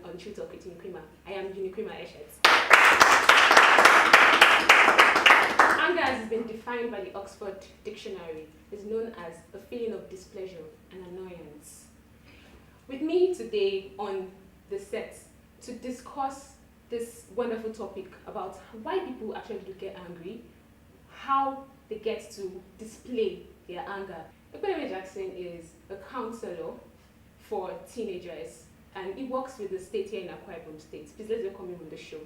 on TruTok with Uniquima. I am Uniquima Eshet. Anger has been defined by the Oxford Dictionary. It's known as a feeling of displeasure and annoyance. With me today on the set to discuss this wonderful topic about why people actually do get angry, how they get to display their anger. Ekweneme Jackson is a counselor for teenagers and he works with the state here in Akwa Ibom State. Please let's welcome him on the show.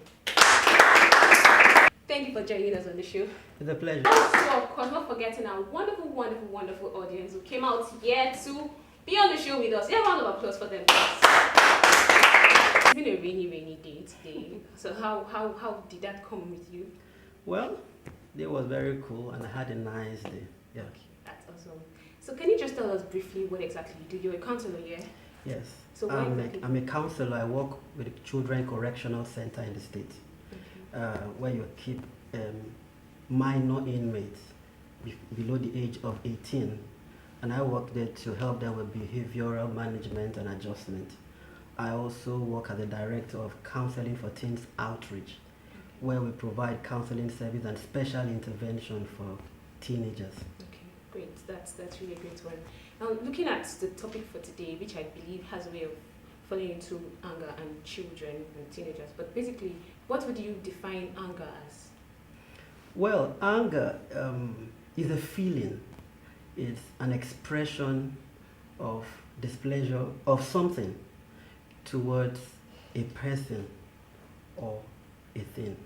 Thank you for joining us on the show. It's a pleasure. Also, of course, not forgetting our wonderful, wonderful, wonderful audience who came out here to be on the show with us. Yeah, a round of applause for them, please. It's been a rainy, rainy day today. So how did that come with you? Well, it was very cool and I had a nice day. Yeah. Okay, that's awesome. So can you just tell us briefly what exactly you do? You're a counselor, yeah? Yes. So I'm a counselor. I work with the Children Correctional Center in the state, where you keep minor inmates below the age of 18. And I work there to help them with behavioral management and adjustment. I also work as the director of Counseling for Teens Outreach, where we provide counseling service and special intervention for teenagers. Okay, great. That's really a great one. Now, looking at the topic for today, which I believe has a way of falling into anger and children and teenagers, but basically, what would you define anger as? Well, anger is a feeling. It's an expression of displeasure of something towards a person or a thing.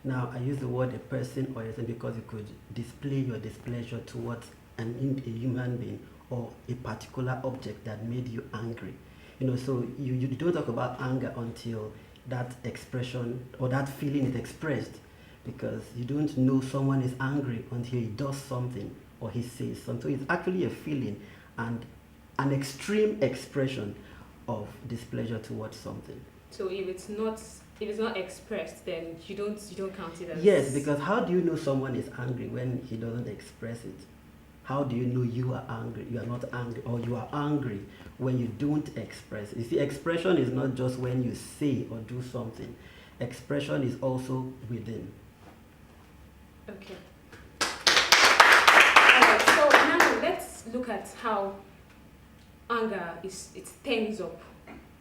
Now, I use the word a person or a thing because it could display your displeasure towards a human being or a particular object that made you angry. You know, so you don't talk about anger until that expression or that feeling is expressed, because you don't know someone is angry until he does something or he says something. So it's actually a feeling and an extreme expression of displeasure towards something. So if it's not expressed, then you don't count it as... Yes, because how do you know someone is angry when he doesn't express it? How do you know you are angry? You are not angry, or you are angry when you don't express it. You see, expression is not just when you say or do something. Expression is also within. Okay. Alright, so now let's look at how anger it stems up.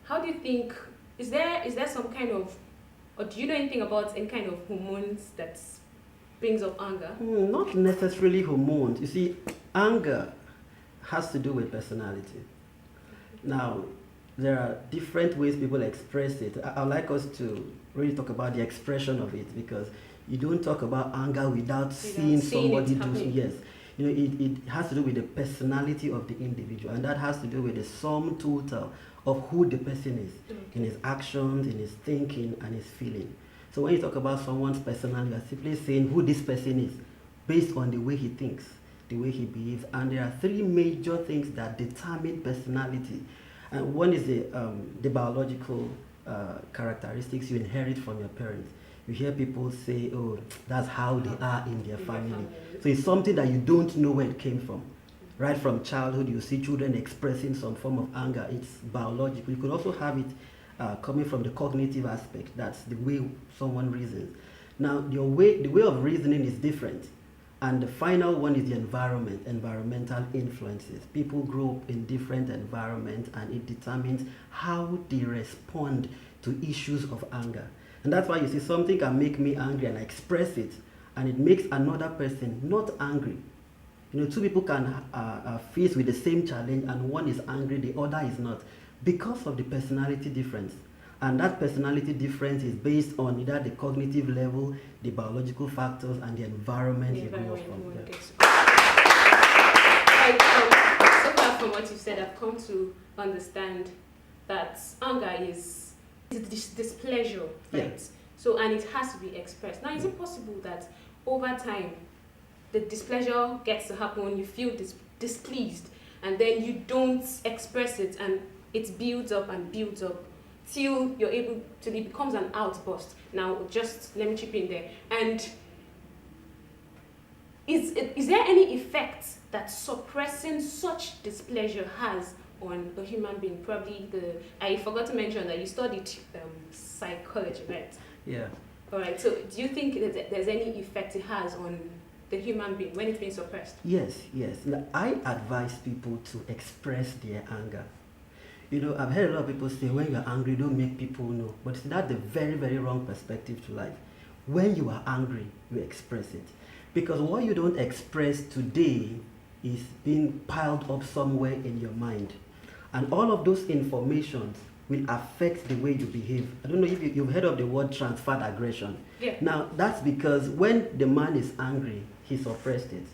How do you think, is there some kind of, or do you know anything about any kind of hormones that brings up anger? Not necessarily hormones. You see, anger has to do with personality. Now, there are different ways people express it. I'd like us to really talk about the expression of it, because you don't talk about anger without seeing somebody do. Yes, you know, it has to do with the personality of the individual, and that has to do with the sum total of who the person is, in his actions, in his thinking, and his feeling. So when you talk about someone's personality, you're simply saying who this person is based on the way he thinks, the way he behaves. And there are three major things that determine personality. And one is the biological characteristics you inherit from your parents. You hear people say, oh, that's how they are in their family. So it's something that you don't know where it came from. Right from childhood, you see children expressing some form of anger. It's biological. You could also have it coming from the cognitive aspect. That's the way someone reasons. Now, the way of reasoning is different. And the final one is the environment, environmental influences. People grow up in different environments, and it determines how they respond to issues of anger. And that's why you see something can make me angry and I express it, and it makes another person not angry. You know, two people can face with the same challenge, and one is angry, the other is not, because of the personality difference. And that personality difference is based on either the cognitive level, the biological factors, and the environment you grew up from. So far from what you said, I've come to understand that anger is displeasure, right? Yeah. So, and it has to be expressed. Now, is it possible that over time, the displeasure gets to happen, you feel displeased, and then you don't express it, and it builds up and builds up till you're able to, it becomes an outburst. Now, just let me chip in there. And is there any effect that suppressing such displeasure has on a human being? Probably I forgot to mention that you studied psychology, right? Yeah. All right. So do you think that there's any effect it has on the human being when it's being suppressed? Yes, yes. Now, I advise people to express their anger. You know, I've heard a lot of people say when you're angry, don't make people know. But see, that's a very, very wrong perspective to life. When you are angry, you express it. Because what you don't express today is being piled up somewhere in your mind. And all of those informations will affect the way you behave. I don't know if you've heard of the word transferred aggression. Yeah. Now, that's because when the man is angry, he suppressed it.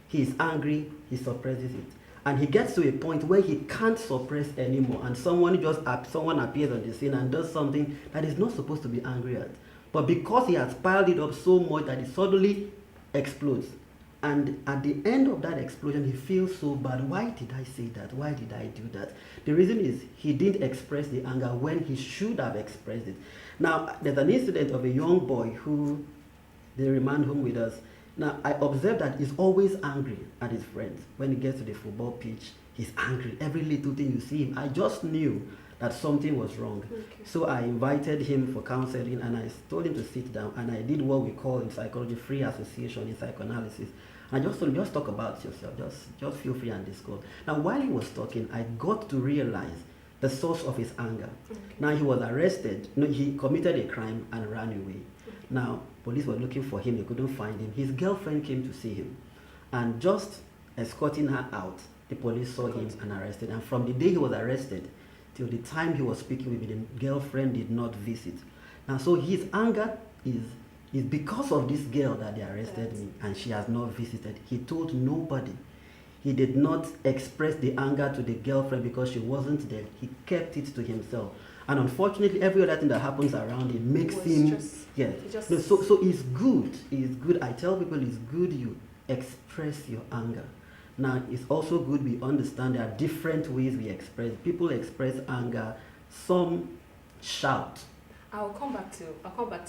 He is angry, he suppresses it. And he gets to a point where he can't suppress anymore, and someone appears on the scene and does something that he's not supposed to be angry at. But because he has piled it up so much that it suddenly explodes. And at the end of that explosion, he feels so bad. Why did I say that? Why did I do that? The reason is he didn't express the anger when he should have expressed it. Now, there's an incident of a young boy who they remand home with us. Now, I observed that he's always angry at his friends. When he gets to the football pitch, he's angry. Every little thing you see him, I just knew that something was wrong. Okay. So I invited him for counseling, and I told him to sit down, and I did what we call in psychology free association in psychoanalysis. And I just told him, just talk about yourself, just feel free and discuss. Now, while he was talking, I got to realize the source of his anger. Okay. Now, he was arrested. No, he committed a crime and ran away. Now, police were looking for him. They couldn't find him. His girlfriend came to see him. And just escorting her out, the police saw him and arrested. And from the day he was arrested till the time he was speaking with me, the girlfriend did not visit. Now, so his anger is because of this girl that they arrested me, and she has not visited. He told nobody. He did not express the anger to the girlfriend because she wasn't there. He kept it to himself. And unfortunately, every other thing that happens around him makes him, yes. No, so it's good. It's good. I tell people it's good you express your anger. Now, it's also good we understand there are different ways we express. People express anger. Some shout. I'll come back to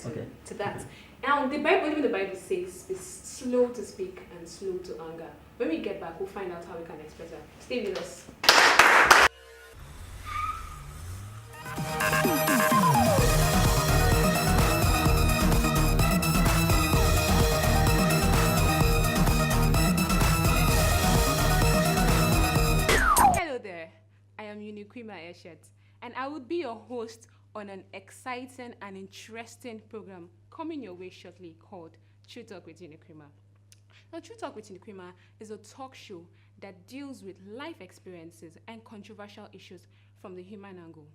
Okay. to that. Now, even the Bible says, be slow to speak and slow to anger. When we get back, we'll find out how we can express that. Stay with us. Hello there, I am Uniquima, and I would be your host on an exciting and interesting program coming your way shortly called TruTok with Uniquima. Now, TruTok with Uniquima is a talk show that deals with life experiences and controversial issues from the human angle.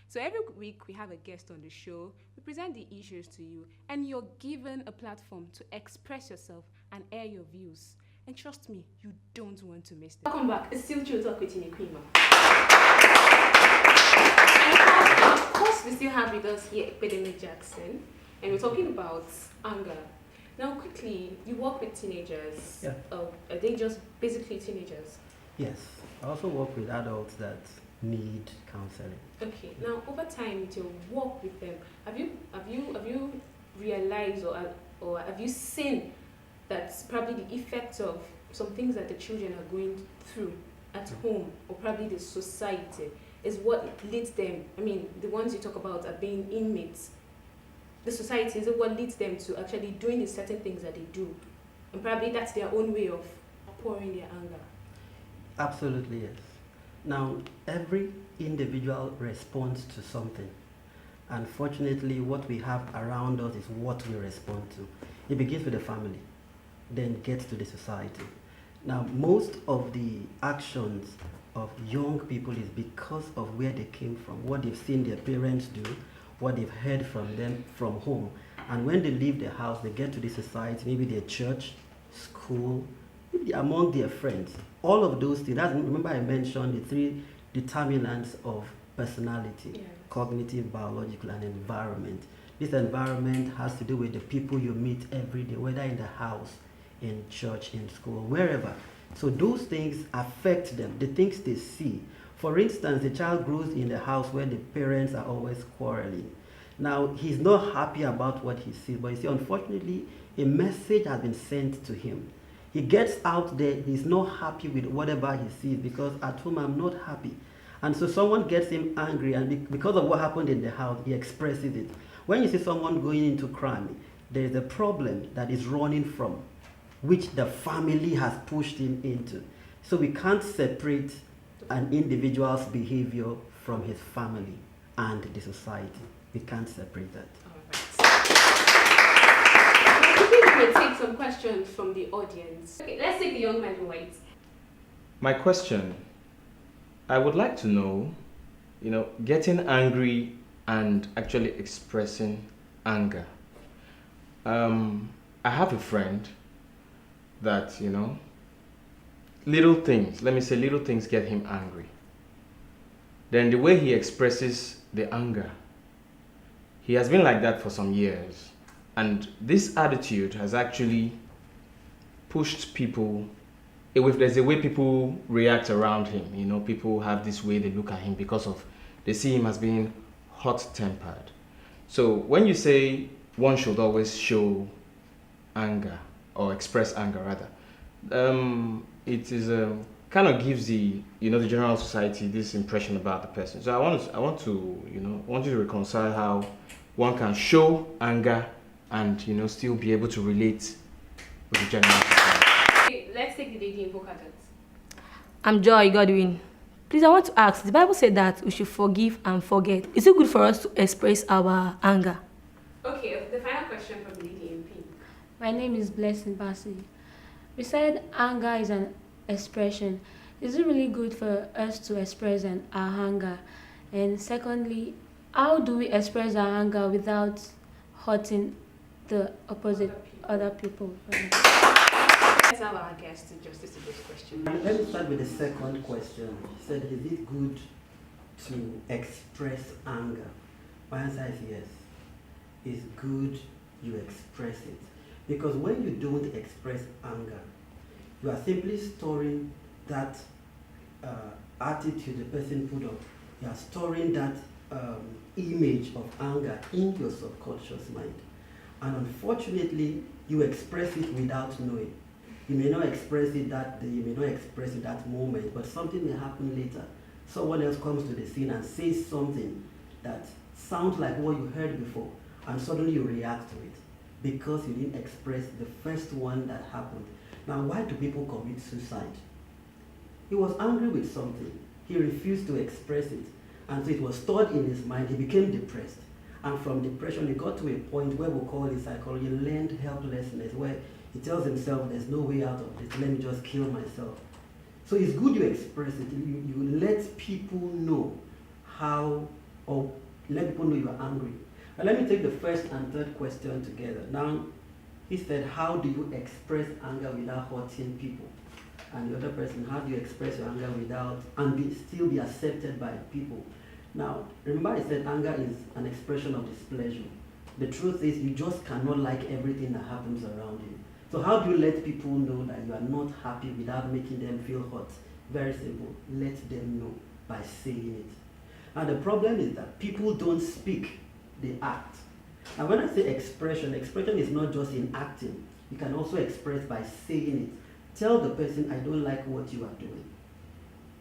So every week we have a guest on the show, we present the issues to you, and you're given a platform to express yourself and air your views. And trust me, you don't want to miss it. Welcome back. It's still TruTok with Uniquima. And of course, we still have with us here Pedeme Jackson, and we're talking about anger. Now, quickly, you work with teenagers. Yeah. Are they just basically teenagers? Yes. I also work with adults that need counseling. Okay. Now, over time, with your work with them, have you realized or have you seen that probably the effects of some things that the children are going through at home or probably the society is what leads them? I mean, the ones you talk about are being inmates. The society is what leads them to actually doing the certain things that they do, and probably that's their own way of pouring their anger. Absolutely, yes. Now, every individual responds to something. Unfortunately, what we have around us is what we respond to. It begins with the family, then gets to the society. Now, most of the actions of young people is because of where they came from, what they've seen their parents do, what they've heard from them from home. And when they leave the house, they get to the society, maybe their church, school, maybe among their friends. All of those things. Remember I mentioned the three determinants of personality, Yes. Cognitive, biological, and environment. This environment has to do with the people you meet every day, whether in the house, in church, in school, wherever. So those things affect them, the things they see. For instance, the child grows in a house where the parents are always quarreling. Now, he's not happy about what he sees, but you see, unfortunately, a message has been sent to him. He gets out there, he's not happy with whatever he sees because at home I'm not happy. And so someone gets him angry, and because of what happened in the house, he expresses it. When you see someone going into crime, there is a problem that is running from, which the family has pushed him into. So we can't separate an individual's behavior from his family and the society. We can't separate that. I think we may take some questions from the audience. Okay, let's take the young man in white. My question, I would like to know, getting angry and actually expressing anger. I have a friend that, little things get him angry. Then the way he expresses the anger, he has been like that for some years. And this attitude has actually pushed people away. There's a way people react around him. People have this way they look at him because they see him as being hot-tempered. So when you say one should always show anger or express anger rather, it is kind of gives the general society this impression about the person. So I want you to reconcile how one can show anger and still be able to relate with the general society. Okay, let's take the lady in vocal dance. I'm Joy Godwin. Please, I want to ask, the Bible said that we should forgive and forget. Is it good for us to express our anger? Okay, the final question from the lady in pink. My name is Blessing Basi. We said anger is an expression. Is it really good for us to express our anger? And secondly, how do we express our anger without hurting the opposite other people? Let's have our guest to justice to this question. Let me start with the second question. He said, is it good to express anger? My answer is yes. It's good you express it. Because when you don't express anger, you are simply storing that attitude the person put up. You are storing that image of anger in your subconscious mind. And unfortunately, you express it without knowing. You may not express it that day, you may not express it that moment, but something may happen later. Someone else comes to the scene and says something that sounds like what you heard before, and suddenly you react to it because you didn't express the first one that happened. Now, why do people commit suicide? He was angry with something. He refused to express it. And so it was stored in his mind. He became depressed. And from depression, he got to a point where we call in psychology learned helplessness, where he tells himself, there's no way out of this, let me just kill myself. So it's good you express it. You let people know how, or let people know you are angry. But let me take the first and third question together. Now, he said, how do you express anger without hurting people? And the other person, how do you express your anger without, and still be accepted by people? Now, remember I said anger is an expression of displeasure. The truth is you just cannot like everything that happens around you. So how do you let people know that you are not happy without making them feel hurt? Very simple. Let them know by saying it. And the problem is that people don't speak, they act. And when I say expression is not just in acting. You can also express by saying it. Tell the person, I don't like what you are doing,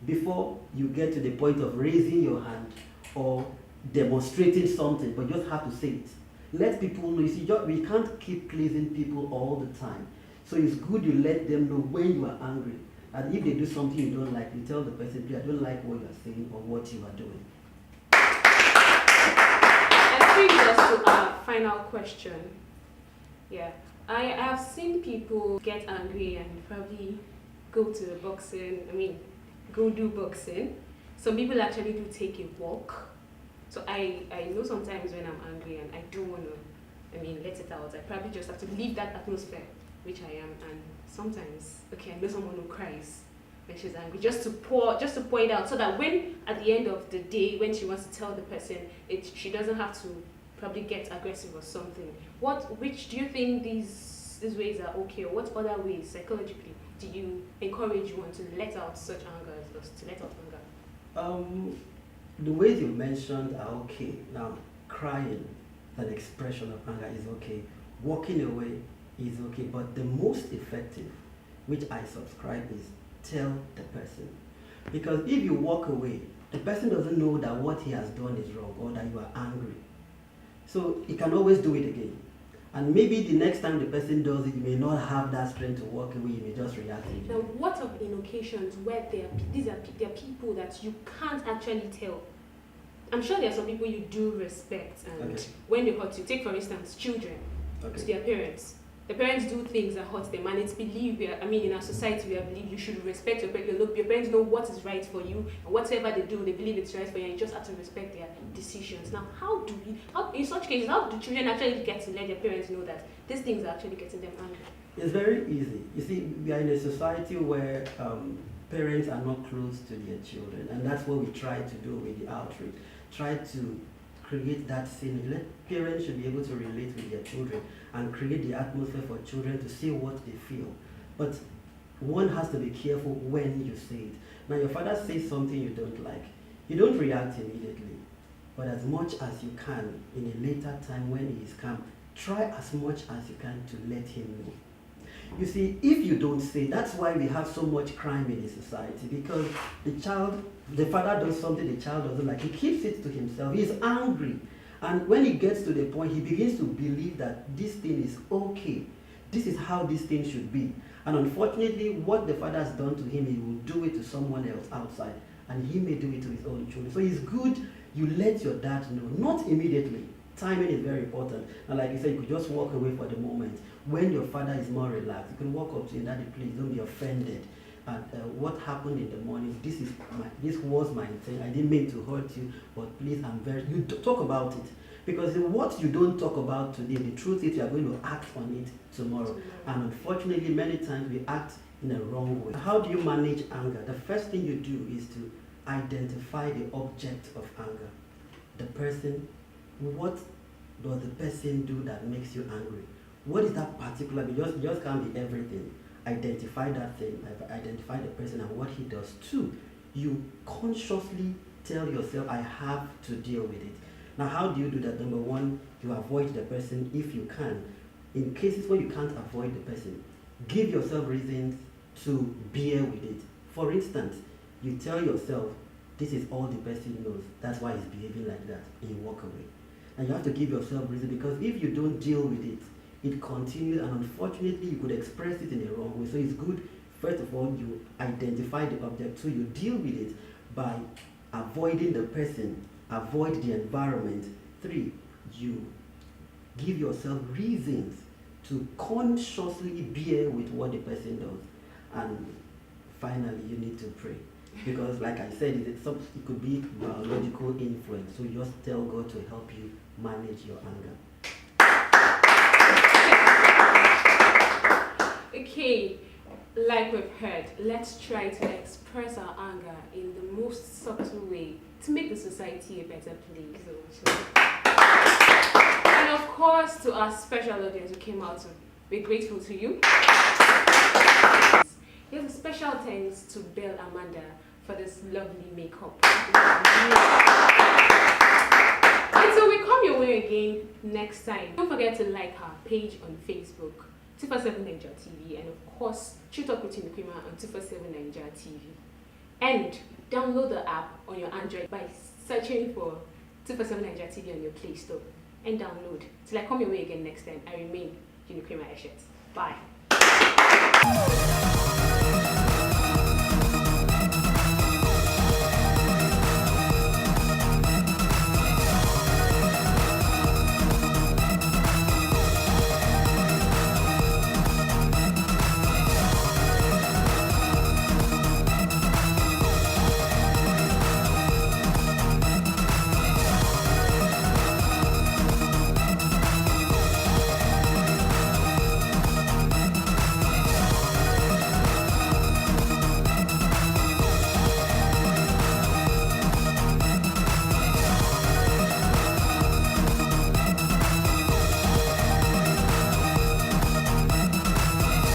before you get to the point of raising your hand or demonstrating something, but you just have to say it. Let people know. You see, we can't keep pleasing people all the time. So it's good you let them know when you are angry. And if they do something you don't like, you tell the person, I don't like what you are saying or what you are doing. That brings us to our final question. Yeah. I have seen people get angry and probably go to boxing, go do boxing. Some people actually do take a walk. So I know sometimes when I'm angry and I do want to, let it out, I probably just have to leave that atmosphere, which I am. And sometimes, I know someone who cries when she's angry, just to pour it out, so that when, at the end of the day, when she wants to tell the person, she doesn't have to probably get aggressive or something. Which do you think these ways are okay, or what other ways, psychologically, do you encourage one to let out such anger, to let out anger? The ways you mentioned are okay. Now, crying, an expression of anger, is okay. Walking away is okay. But the most effective which I subscribe, is tell the person. Because if you walk away, the person doesn't know that what he has done is wrong or that you are angry. So he can always do it again. And maybe the next time the person does it, you may not have that strength to walk away, you may just react. Now, what of in occasions where there are people that you can't actually tell? I'm sure there are some people you do respect, and when they hurt you, take for instance children to their parents. The parents do things that hurt them, and it's believed, in our society, we believe you should respect your parents. Look, your parents know what is right for you, and whatever they do, they believe it's right for you, and you just have to respect their decisions. Now, in such cases, how do children actually get to let their parents know that these things are actually getting them angry? It's very easy. You see, we are in a society where parents are not close to their children, and that's what we try to do with the outreach. Try to create that scene. Let parents should be able to relate with their children and create the atmosphere for children to see what they feel. But one has to be careful when you say it. Now, your father says something you don't like. You don't react immediately, but as much as you can, in a later time when he is calm, try as much as you can to let him know. You see, if you don't say, that's why we have so much crime in the society, because the father does something the child doesn't like, he keeps it to himself, he's angry. And when he gets to the point, he begins to believe that this thing is okay. This is how this thing should be. And unfortunately, what the father has done to him, he will do it to someone else outside. And he may do it to his own children. So it's good you let your dad know, not immediately. Timing is very important. And like you said, you could just walk away for the moment. When your father is more relaxed, you can walk up to him, Daddy, please don't be offended. And what happened in the morning, this was my intent. I didn't mean to hurt you, but please, you talk about it. Because what you don't talk about today, the truth is you are going to act on it tomorrow. And unfortunately, many times we act in a wrong way. How do you manage anger? The first thing you do is to identify the object of anger. The person, what does the person do that makes you angry? What is that particular? You just can't be everything. Identify that thing, identify the person and what he does. Two, you consciously tell yourself, I have to deal with it. Now, how do you do that? Number one, you avoid the person if you can. In cases where you can't avoid the person, give yourself reasons to bear with it. For instance, you tell yourself, this is all the person knows, that's why he's behaving like that, and you walk away. And you have to give yourself reason, because if you don't deal with it, it continues, and unfortunately you could express it in a wrong way. So it's good, first of all, you identify the object, so you deal with it by avoiding the person, avoid the environment. Three, you give yourself reasons to consciously bear with what the person does. And finally, you need to pray. Because like I said, it could be biological influence, so you just tell God to help you manage your anger. Okay, like we've heard, let's try to express our anger in the most subtle way to make the society a better place. And of course, to our special audience who came out, we're grateful to you. Here's a special thanks to Belle Amanda for this lovely makeup. Until we come your way again next time, don't forget to like our page on Facebook, 247 Nigeria TV, and of course, TruTok with Uniquima on 247 Nigeria TV. And download the app on your Android by searching for 247 Nigeria TV on your Play Store. And download. Till I come your way again next time, I remain Uniquima Eshet. Bye.